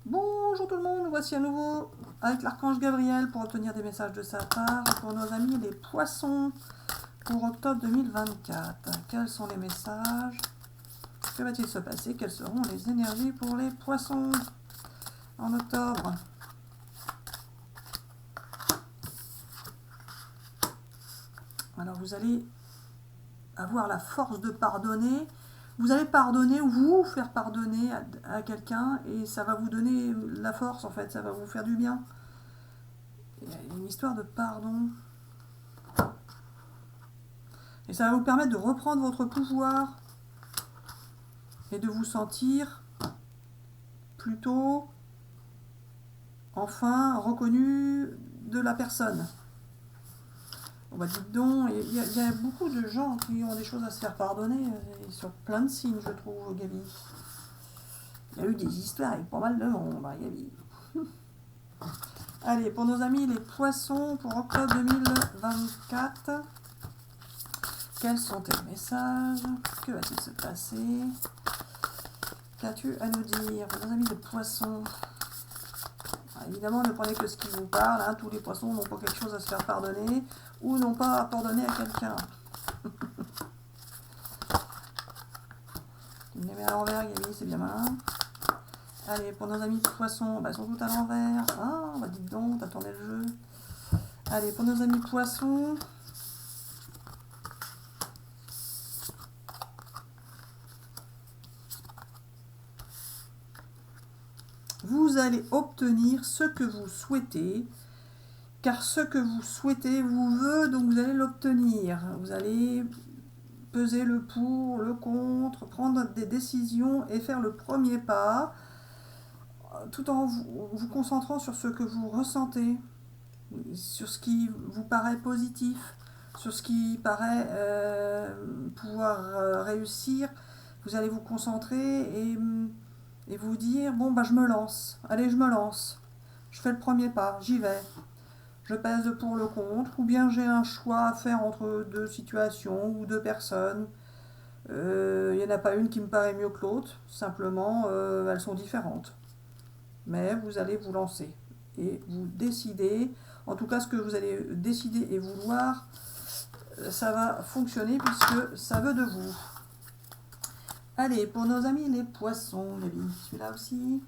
Bonjour tout le monde, nous voici à nouveau avec l'archange Gabriel pour obtenir des messages de sa part pour nos amis les poissons pour octobre 2024. Quels sont les messages? Que va-t-il se passer? Quelles seront les énergies pour les poissons en octobre? Alors vous allez avoir la force de pardonner. Vous allez pardonner ou vous faire pardonner à quelqu'un et ça va vous donner la force en fait, ça va vous faire du bien. Il y a une histoire de pardon. Et ça va vous permettre de reprendre votre pouvoir et de vous sentir plutôt enfin reconnu de la personne. On va dire donc, il y a beaucoup de gens qui ont des choses à se faire pardonner sur plein de signes, je trouve, Gabi. Il y a eu des histoires avec pas mal de monde, hein, Gabi. Allez, pour nos amis les poissons, pour octobre 2024, quels sont tes messages? Que va-t-il se passer? Qu'as-tu à nous dire pour nos amis les poissons? Évidemment, ne prenez que ce qui vous parle, hein. Tous les poissons n'ont pas quelque chose à se faire pardonner ou n'ont pas à pardonner à quelqu'un. Tu me les mets à l'envers, Gabi, c'est bien malin. Allez, pour nos amis poissons, ils sont tous à l'envers. Ah, dites donc, t'as tourné le jeu. Allez, pour nos amis poissons, vous allez obtenir ce que vous souhaitez, car ce que vous souhaitez vous veut, donc vous allez l'obtenir. Vous allez peser le pour, le contre, prendre des décisions et faire le premier pas, tout en vous concentrant sur ce que vous ressentez, sur ce qui vous paraît positif, sur ce qui paraît pouvoir réussir. Vous allez vous concentrer et vous dire, bon, je me lance, allez, je me lance, je fais le premier pas, j'y vais. Je pèse le pour le contre, ou bien j'ai un choix à faire entre deux situations ou deux personnes. Il n'y en a pas une qui me paraît mieux que l'autre, simplement elles sont différentes. Mais vous allez vous lancer et vous décidez, en tout cas ce que vous allez décider et vouloir, ça va fonctionner puisque ça veut de vous. Allez, pour nos amis les poissons, celui-là aussi.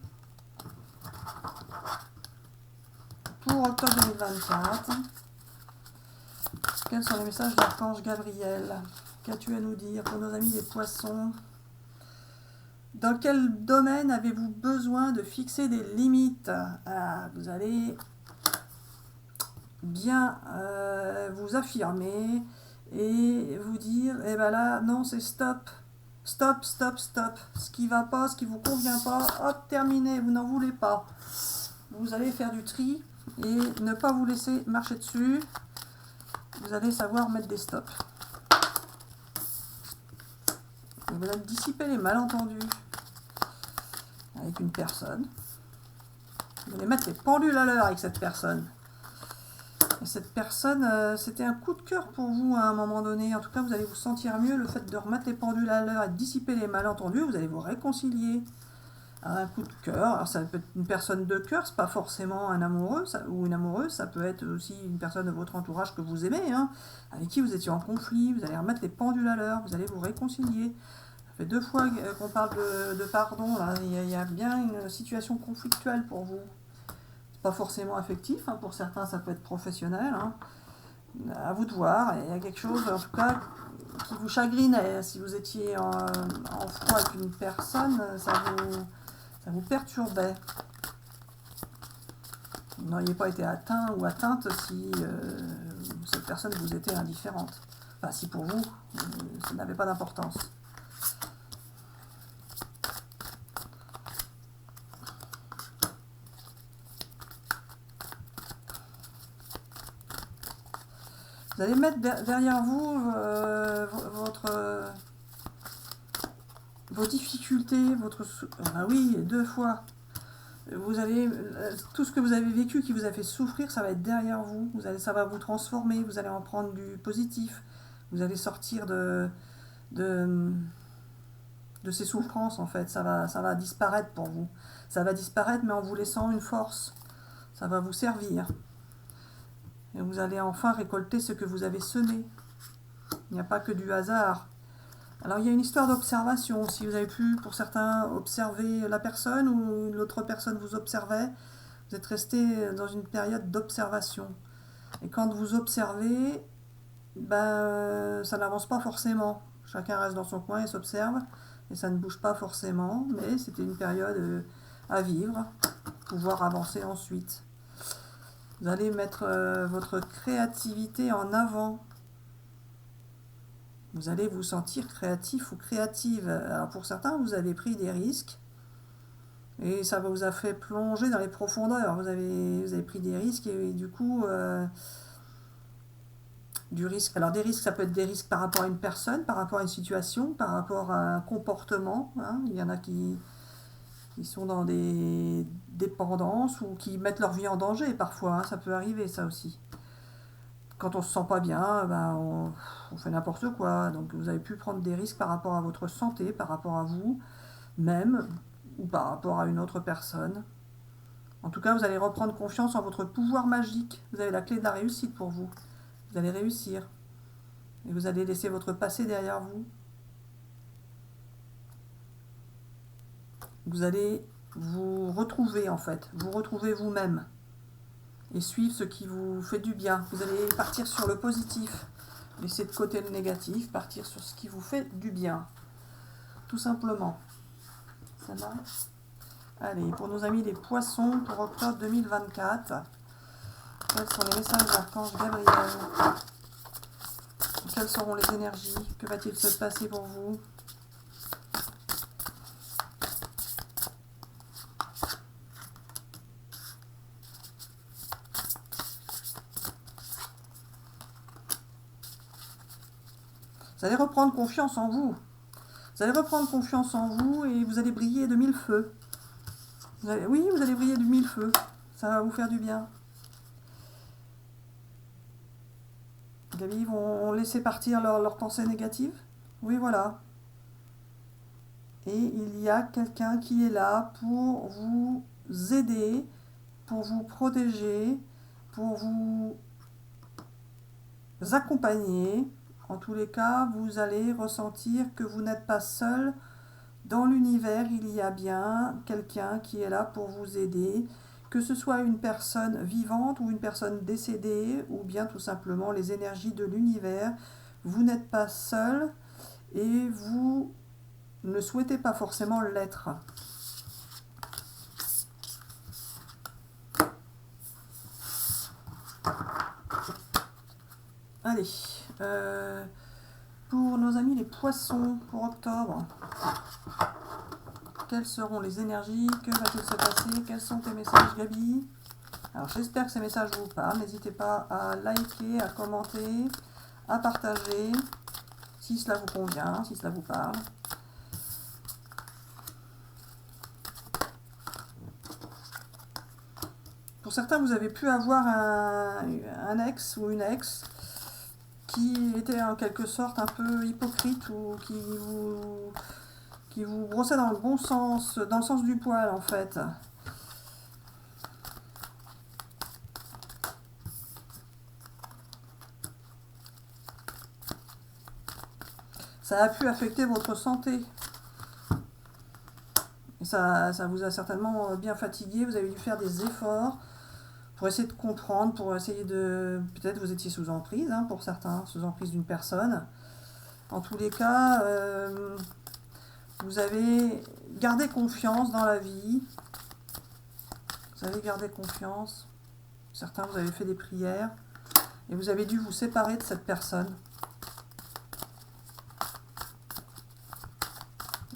Pour octobre 2024, quels sont les messages d'Archange Gabriel? Qu'as-tu à nous dire pour nos amis les poissons? Dans quel domaine avez-vous besoin de fixer des limites? Vous allez bien vous affirmer et vous dire, là, non, c'est stop. Stop, stop, stop. Ce qui va pas, ce qui vous convient pas, hop, terminé, vous n'en voulez pas. Vous allez faire du tri et ne pas vous laisser marcher dessus. Vous allez savoir mettre des stops. Et vous allez dissiper les malentendus avec une personne. Vous allez mettre les pendules à l'heure avec cette personne. Et cette personne, c'était un coup de cœur pour vous à un moment donné. En tout cas, vous allez vous sentir mieux. Le fait de remettre les pendules à l'heure et de dissiper les malentendus, vous allez vous réconcilier. Un coup de cœur, alors ça peut être une personne de cœur, c'est pas forcément un amoureux ou une amoureuse, ça peut être aussi une personne de votre entourage que vous aimez, hein, avec qui vous étiez en conflit, vous allez remettre les pendules à l'heure, vous allez vous réconcilier. Ça fait 2 fois qu'on parle de pardon, là. Il y a bien une situation conflictuelle pour vous. C'est pas forcément affectif, hein, pour certains ça peut être professionnel, hein. À vous de voir, il y a quelque chose en tout cas qui vous chagrinait. Si vous étiez en froid avec une personne, ça vous perturbait. Vous n'auriez pas été atteint ou atteinte si cette personne vous était indifférente. Enfin, si pour vous, ça n'avait pas d'importance. Vous allez mettre derrière vous vos difficultés, oui, 2 fois. Vous allez, tout ce que vous avez vécu qui vous a fait souffrir, ça va être derrière vous. Ça va vous transformer, vous allez en prendre du positif. Vous allez sortir de de ces souffrances en fait. Ça va disparaître pour vous. Ça va disparaître mais en vous laissant une force. Ça va vous servir. Et vous allez enfin récolter ce que vous avez semé. Il n'y a pas que du hasard. Alors il y a une histoire d'observation. Si vous avez pu, pour certains, observer la personne ou l'autre personne vous observait, vous êtes resté dans une période d'observation. Et quand vous observez, ça n'avance pas forcément. Chacun reste dans son coin et s'observe. Et ça ne bouge pas forcément. Mais c'était une période à vivre, pouvoir avancer ensuite. Vous allez mettre votre créativité en avant. Vous allez vous sentir créatif ou créative. Alors pour certains, vous avez pris des risques. Et ça vous a fait plonger dans les profondeurs. Vous avez pris des risques et du coup... du risque. Alors des risques, ça peut être des risques par rapport à une personne, par rapport à une situation, par rapport à un comportement. Hein. Il y en a qui sont dans des dépendances ou qui mettent leur vie en danger parfois. Hein. Ça peut arriver ça aussi. Quand on se sent pas bien, on fait n'importe quoi. Donc vous avez pu prendre des risques par rapport à votre santé, par rapport à vous même ou par rapport à une autre personne. En tout cas, vous allez reprendre confiance en votre pouvoir magique. Vous avez la clé de la réussite pour vous. Vous allez réussir. Et vous allez laisser votre passé derrière vous. Vous allez vous retrouver en fait. Vous retrouver vous-même. Et suivre ce qui vous fait du bien. Vous allez partir sur le positif. Laisser de côté le négatif. Partir sur ce qui vous fait du bien. Tout simplement. Ça va ? Allez, pour nos amis les poissons, pour octobre 2024. Quels sont les messages d'Archange Gabriel? Quelles seront les énergies? Que va-t-il se passer pour vous? Vous allez reprendre confiance en vous. Vous allez reprendre confiance en vous et vous allez briller de mille feux. Oui, vous allez briller de mille feux. Ça va vous faire du bien. Gabi, vont laisser partir leurs pensées négatives. Oui, voilà. Et il y a quelqu'un qui est là pour vous aider, pour vous protéger, pour vous accompagner. En tous les cas, vous allez ressentir que vous n'êtes pas seul. Dans l'univers, il y a bien quelqu'un qui est là pour vous aider, que ce soit une personne vivante ou une personne décédée, ou bien tout simplement les énergies de l'univers. Vous n'êtes pas seul et vous ne souhaitez pas forcément l'être. Allez, pour nos amis les poissons, pour octobre, quelles seront les énergies? Que va-t-il se passer? Quels sont tes messages, Gabi? Alors j'espère que ces messages vous parlent. N'hésitez pas à liker, à commenter, à partager, si cela vous convient, si cela vous parle. Pour certains, vous avez pu avoir un ex ou une ex qui était en quelque sorte un peu hypocrite ou qui vous brossait dans le bon sens, dans le sens du poil en fait. Ça a pu affecter votre santé. Et ça vous a certainement bien fatigué. Vous avez dû faire des efforts pour essayer de comprendre, pour essayer de... Peut-être vous étiez sous emprise, hein, pour certains, sous emprise d'une personne. En tous les cas, vous avez gardé confiance dans la vie. Vous avez gardé confiance. Certains, vous avez fait des prières. Et vous avez dû vous séparer de cette personne.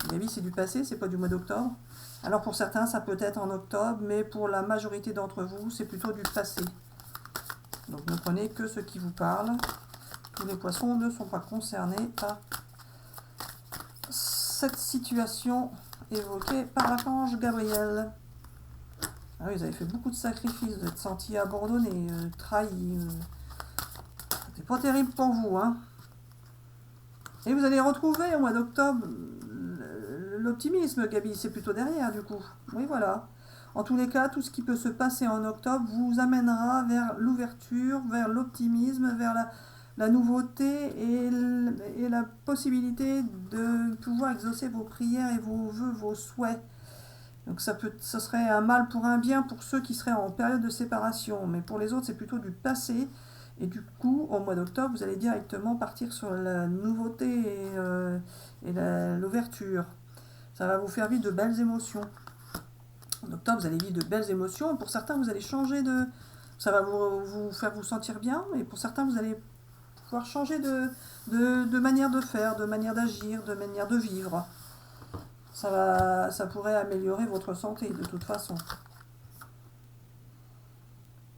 Gabi, c'est du passé, c'est pas du mois d'octobre. Alors pour certains, ça peut être en octobre, mais pour la majorité d'entre vous, c'est plutôt du passé. Donc ne prenez que ce qui vous parle. Tous les poissons ne sont pas concernés par cette situation évoquée par l'archange Gabriel. Ah oui, vous avez fait beaucoup de sacrifices, vous êtes senti abandonné, trahi. C'était pas terrible pour vous, hein. Et vous allez retrouver au mois d'octobre l'optimisme, Gabi, c'est plutôt derrière du coup. Oui, voilà. En tous les cas, tout ce qui peut se passer en octobre vous amènera vers l'ouverture, vers l'optimisme, vers la nouveauté et la possibilité de pouvoir exaucer vos prières et vos vœux, vos souhaits. Donc ça serait un mal pour un bien pour ceux qui seraient en période de séparation, mais pour les autres c'est plutôt du passé. Et du coup, au mois d'octobre, vous allez directement partir sur la nouveauté et l'ouverture. Ça va vous faire vivre de belles émotions. En octobre, vous allez vivre de belles émotions. Pour certains, vous allez changer de... Ça va vous faire vous sentir bien. Et pour certains, vous allez pouvoir changer de manière de faire, de manière d'agir, de manière de vivre. Ça pourrait améliorer votre santé de toute façon.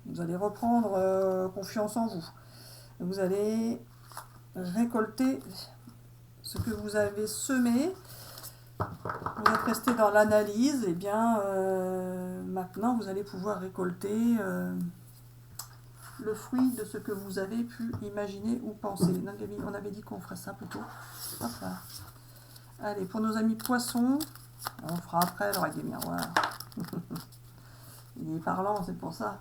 Vous allez reprendre confiance en vous. Vous allez récolter ce que vous avez semé. Vous êtes resté dans l'analyse, et bien maintenant vous allez pouvoir récolter le fruit de ce que vous avez pu imaginer ou penser. Non, Gabi, on avait dit qu'on ferait ça plutôt. Hop là. Allez, pour nos amis poissons, on fera après l'oreille des miroirs. Il est parlant, c'est pour ça.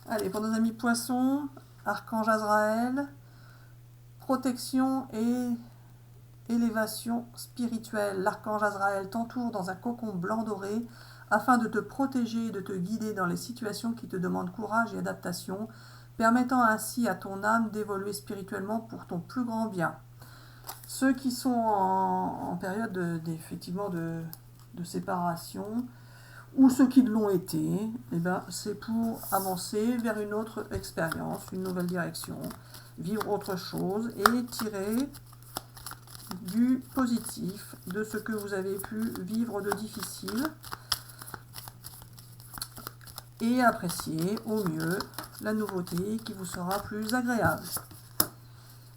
Allez, pour nos amis poissons, Archange Azraël, protection et élévation spirituelle. L'archange Azraël t'entoure dans un cocon blanc doré afin de te protéger et de te guider dans les situations qui te demandent courage et adaptation, permettant ainsi à ton âme d'évoluer spirituellement pour ton plus grand bien. Ceux qui sont en période effectivement de séparation, ou ceux qui l'ont été, eh ben, c'est pour avancer vers une autre expérience, une nouvelle direction, vivre autre chose et tirer du positif de ce que vous avez pu vivre de difficile et apprécier au mieux la nouveauté qui vous sera plus agréable.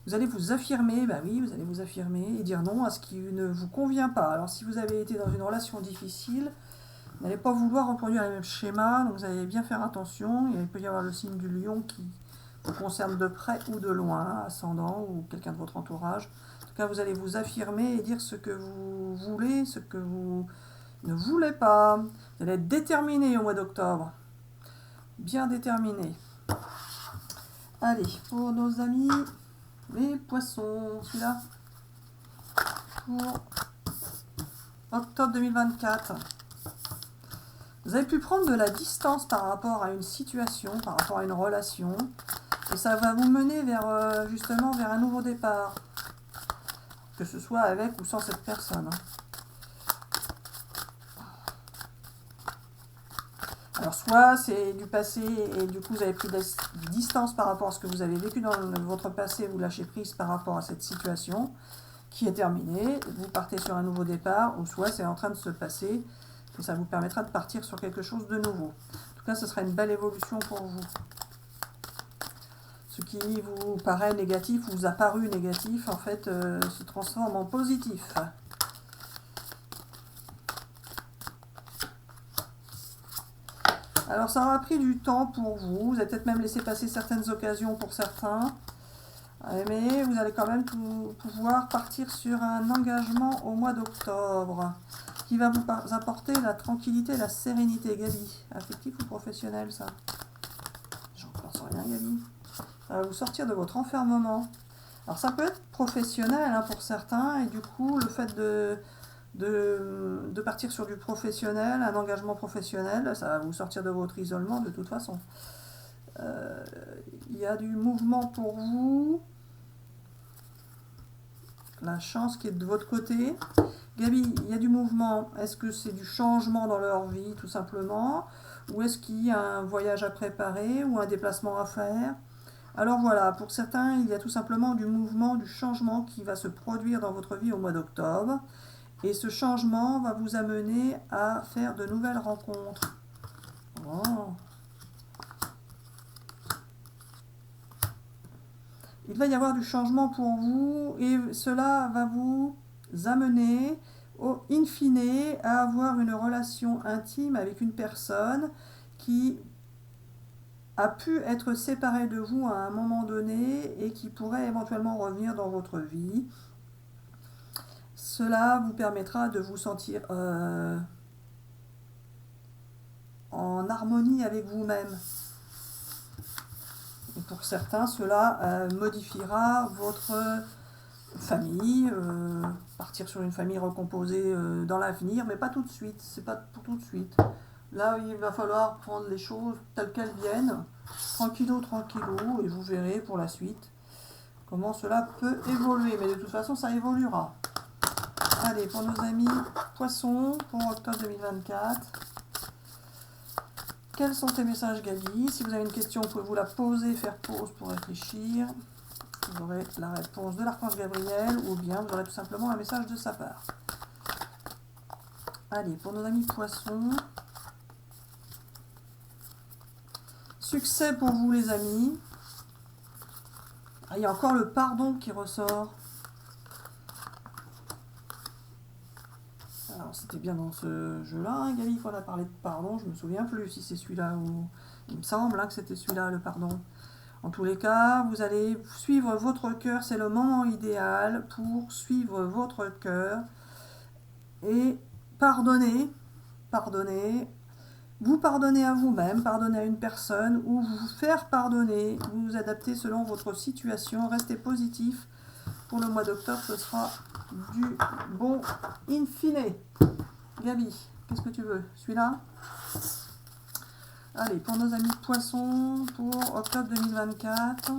Vous allez vous affirmer, bah oui, vous allez vous affirmer et dire non à ce qui ne vous convient pas. Alors si vous avez été dans une relation difficile, vous n'allez pas vouloir reproduire le même schéma, donc vous allez bien faire attention. Il peut y avoir le signe du lion qui vous concerne de près ou de loin, ascendant ou quelqu'un de votre entourage. En tout cas, vous allez vous affirmer et dire ce que vous voulez, ce que vous ne voulez pas. Vous allez être déterminé au mois d'octobre. Bien déterminé. Allez, pour nos amis les poissons, celui-là, pour octobre 2024. Vous avez pu prendre de la distance par rapport à une situation, par rapport à une relation, et ça va vous mener vers justement vers un nouveau départ, que ce soit avec ou sans cette personne. Alors soit c'est du passé et du coup vous avez pris de la distance par rapport à ce que vous avez vécu dans votre passé, vous lâchez prise par rapport à cette situation qui est terminée, vous partez sur un nouveau départ, ou soit c'est en train de se passer et ça vous permettra de partir sur quelque chose de nouveau. En tout cas, ce sera une belle évolution pour vous. Ce qui vous paraît négatif, vous a paru négatif, en fait, se transforme en positif. Alors, ça aura pris du temps pour vous. Vous avez peut-être même laissé passer certaines occasions pour certains. Mais vous allez quand même pouvoir partir sur un engagement au mois d'octobre qui va vous apporter la tranquillité et la sérénité. Gabi, affectif ou professionnel, ça? J'en pense rien, Gabi. Ça va vous sortir de votre enfermement. Alors ça peut être professionnel hein, pour certains, et du coup le fait de partir sur du professionnel, un engagement professionnel, ça va vous sortir de votre isolement de toute façon. Il y a du mouvement pour vous. La chance qui est de votre côté. Gabi, il y a du mouvement. Est-ce que c'est du changement dans leur vie, tout simplement? Ou est-ce qu'il y a un voyage à préparer ou un déplacement à faire? Alors voilà, pour certains, il y a tout simplement du mouvement, du changement qui va se produire dans votre vie au mois d'octobre. Et ce changement va vous amener à faire de nouvelles rencontres. Oh. Il va y avoir du changement pour vous et cela va vous amener, in fine, à avoir une relation intime avec une personne qui a pu être séparée de vous à un moment donné et qui pourrait éventuellement revenir dans votre vie. cela vous permettra de vous sentir en harmonie avec vous-même. Et pour certains, cela modifiera votre famille, partir sur une famille recomposée dans l'avenir, mais pas tout de suite, c'est pas pour tout de suite. Là, il va falloir prendre les choses telles qu'elles viennent, tranquillou, tranquillou, et vous verrez pour la suite comment cela peut évoluer. Mais de toute façon, ça évoluera. Allez, pour nos amis poissons, pour octobre 2024. Quels sont tes messages, Gabi? Si vous avez une question, vous pouvez vous la poser, faire pause pour réfléchir. Vous aurez la réponse de l'archange Gabriel ou bien vous aurez tout simplement un message de sa part. Allez, pour nos amis poissons. Succès pour vous, les amis. Ah, il y a encore le pardon qui ressort. Alors, c'était bien dans ce jeu-là, hein, Gabi, qu'on a parlé de pardon. Je me souviens plus si c'est celui-là ou... Il me semble que c'était celui-là, le pardon. En tous les cas, vous allez suivre votre cœur. C'est le moment idéal pour suivre votre cœur et pardonner. Pardonner. Vous pardonnez à vous-même, pardonner à une personne ou vous faire pardonner. Vous vous adaptez selon votre situation. Restez positif. Pour le mois d'octobre, ce sera du bon in fine. Gabi, qu'est-ce que tu veux? Celui-là? Allez, pour nos amis poissons, pour octobre 2024.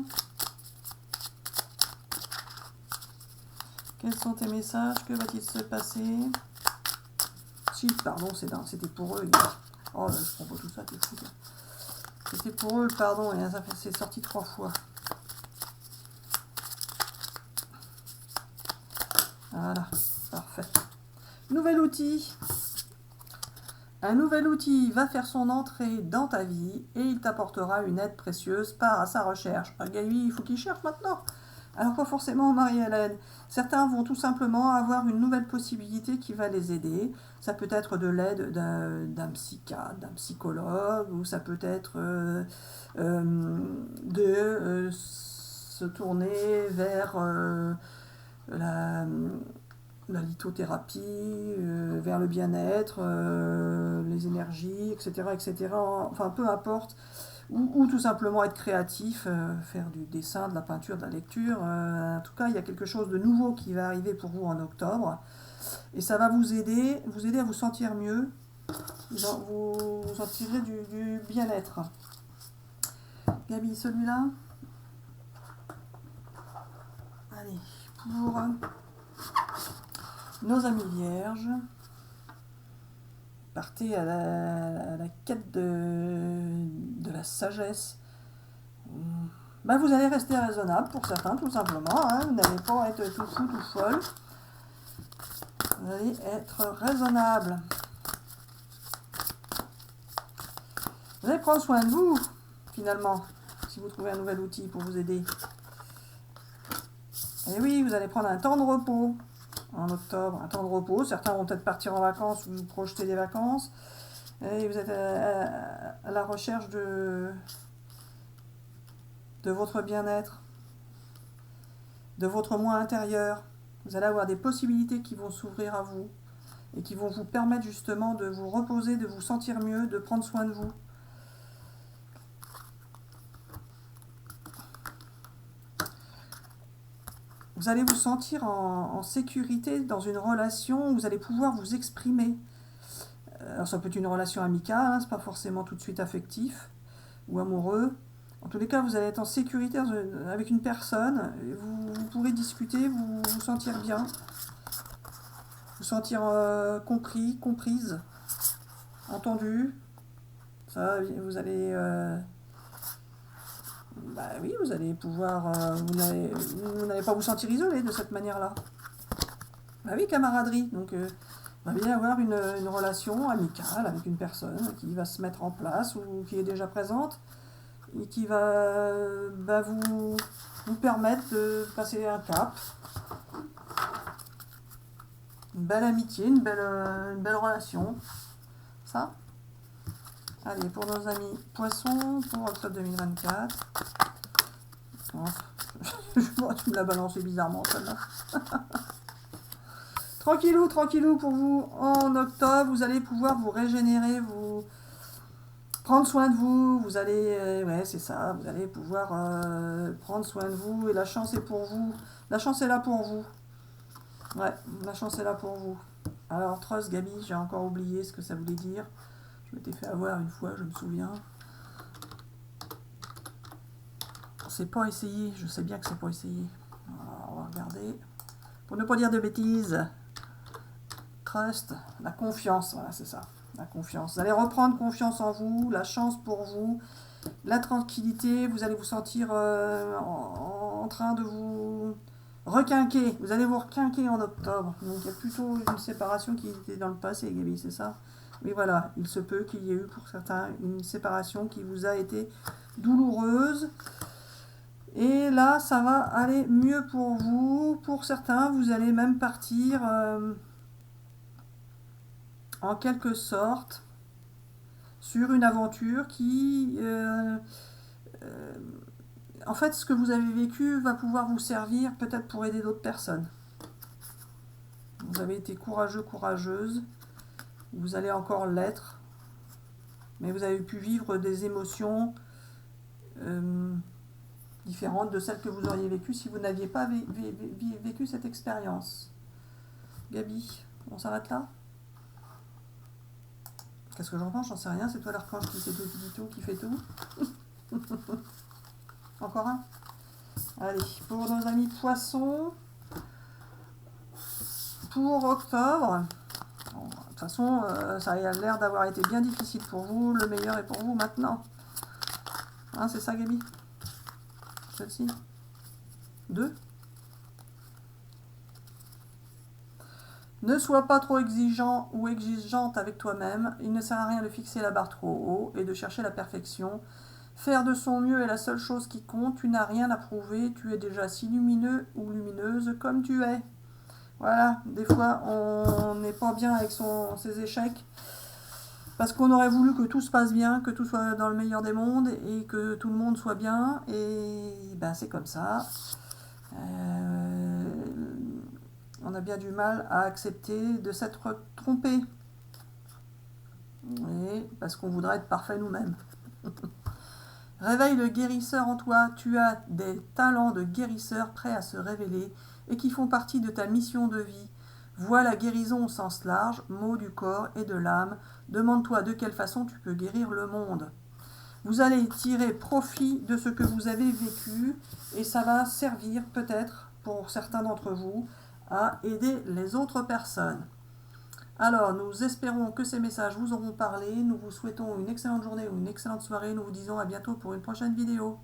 Quels sont tes messages? Que va-t-il se passer? Si, pardon, c'était pour eux. Oh, je prends pas tout ça, t'es fou. C'était pour eux, pardon, et c'est sorti 3 fois. Voilà, parfait. Nouvel outil. Un nouvel outil va faire son entrée dans ta vie et il t'apportera une aide précieuse par à sa recherche. Gabi, il faut qu'il cherche maintenant. Alors pas forcément Marie-Hélène. Certains vont tout simplement avoir une nouvelle possibilité qui va les aider. Ça peut être de l'aide d'un psychiatre, d'un psychologue, ou ça peut être de se tourner vers la lithothérapie, vers le bien-être, les énergies, etc., etc. Enfin, peu importe. Ou tout simplement être créatif, faire du dessin, de la peinture, de la lecture. En tout cas, il y a quelque chose de nouveau qui va arriver pour vous en octobre. Et ça va vous aider à vous sentir mieux. Vous sentirez du bien-être. Gabi, celui-là. Allez, pour nos amis vierges. Partez à la quête de la sagesse. Ben, vous allez rester raisonnable pour certains, tout simplement. Hein. Vous n'allez pas être tout fou, tout folle. Vous allez être raisonnable. Vous allez prendre soin de vous, finalement, si vous trouvez un nouvel outil pour vous aider. Et oui, vous allez prendre un temps de repos. En octobre, un temps de repos. Certains vont peut-être partir en vacances ou vous projeter des vacances. Et vous êtes à la recherche de votre bien-être, de votre moi intérieur. Vous allez avoir des possibilités qui vont s'ouvrir à vous et qui vont vous permettre justement de vous reposer, de vous sentir mieux, de prendre soin de vous. Vous allez vous sentir en sécurité dans une relation où vous allez pouvoir vous exprimer. Alors ça peut être une relation amicale, hein, c'est pas forcément tout de suite affectif ou amoureux. En tous les cas, vous allez être en sécurité avec une personne, et vous pourrez discuter, vous sentir bien, vous sentir compris, comprise, entendu. Ça, vous allez... bah oui, vous allez pouvoir... vous n'allez pas vous sentir isolé de cette manière-là. Bah oui, camaraderie. Donc, il va bien y avoir une relation amicale avec une personne qui va se mettre en place ou qui est déjà présente et qui va vous permettre de passer un cap. Une belle amitié, une belle relation. Ça. Allez, pour nos amis poissons, pour octobre 2024. Tu me l'as balancé bizarrement, celle-là. Tranquillou, tranquillou pour vous. En octobre, vous allez pouvoir vous régénérer, vous prendre soin de vous. Vous allez, ouais, c'est ça, vous allez pouvoir prendre soin de vous. Et la chance est pour vous. La chance est là pour vous. Ouais, la chance est là pour vous. Alors, Trust, Gabi, j'ai encore oublié ce que ça voulait dire. Je m'étais fait avoir une fois, je me souviens. C'est pas essayé, je sais bien que c'est pas essayé. Alors, on va regarder. Pour ne pas dire de bêtises. Trust, la confiance, voilà, c'est ça. La confiance. Vous allez reprendre confiance en vous, la chance pour vous, la tranquillité. Vous allez vous sentir en train de vous requinquer. Vous allez vous requinquer en octobre. Donc il y a plutôt une séparation qui était dans le passé, Gabi, c'est ça? Oui, voilà. Il se peut qu'il y ait eu pour certains une séparation qui vous a été douloureuse. Et là, ça va aller mieux pour vous. Pour certains, vous allez même partir en quelque sorte sur une aventure qui... en fait, ce que vous avez vécu va pouvoir vous servir peut-être pour aider d'autres personnes. Vous avez été courageux, courageuse. Vous allez encore l'être. Mais vous avez pu vivre des émotions différentes de celles que vous auriez vécues si vous n'aviez pas vécu cette expérience. Gabi, on s'arrête là? Qu'est-ce que j'en pense? J'en sais rien. C'est toi l'archange qui sait tout, qui dit tout, qui fait tout. Encore un? Allez, pour nos amis poissons, pour octobre, bon, de toute façon, ça a l'air d'avoir été bien difficile pour vous. Le meilleur est pour vous maintenant. Hein, c'est ça, Gabi? Celle-ci? 2. Ne sois pas trop exigeant ou exigeante avec toi-même. Il ne sert à rien de fixer la barre trop haut et de chercher la perfection. Faire de son mieux est la seule chose qui compte. Tu n'as rien à prouver. Tu es déjà si lumineux ou lumineuse comme tu es. Voilà, des fois on n'est pas bien avec ses échecs. Parce qu'on aurait voulu que tout se passe bien, que tout soit dans le meilleur des mondes et que tout le monde soit bien. Et ben c'est comme ça. On a bien du mal à accepter de s'être trompé. Et parce qu'on voudrait être parfait nous-mêmes. Réveille le guérisseur en toi. Tu as des talents de guérisseur prêts à se révéler et qui font partie de ta mission de vie. Vois la guérison au sens large, mot du corps et de l'âme. Demande-toi de quelle façon tu peux guérir le monde. Vous allez tirer profit de ce que vous avez vécu et ça va servir peut-être pour certains d'entre vous à aider les autres personnes. Alors, nous espérons que ces messages vous auront parlé. Nous vous souhaitons une excellente journée ou une excellente soirée. Nous vous disons à bientôt pour une prochaine vidéo.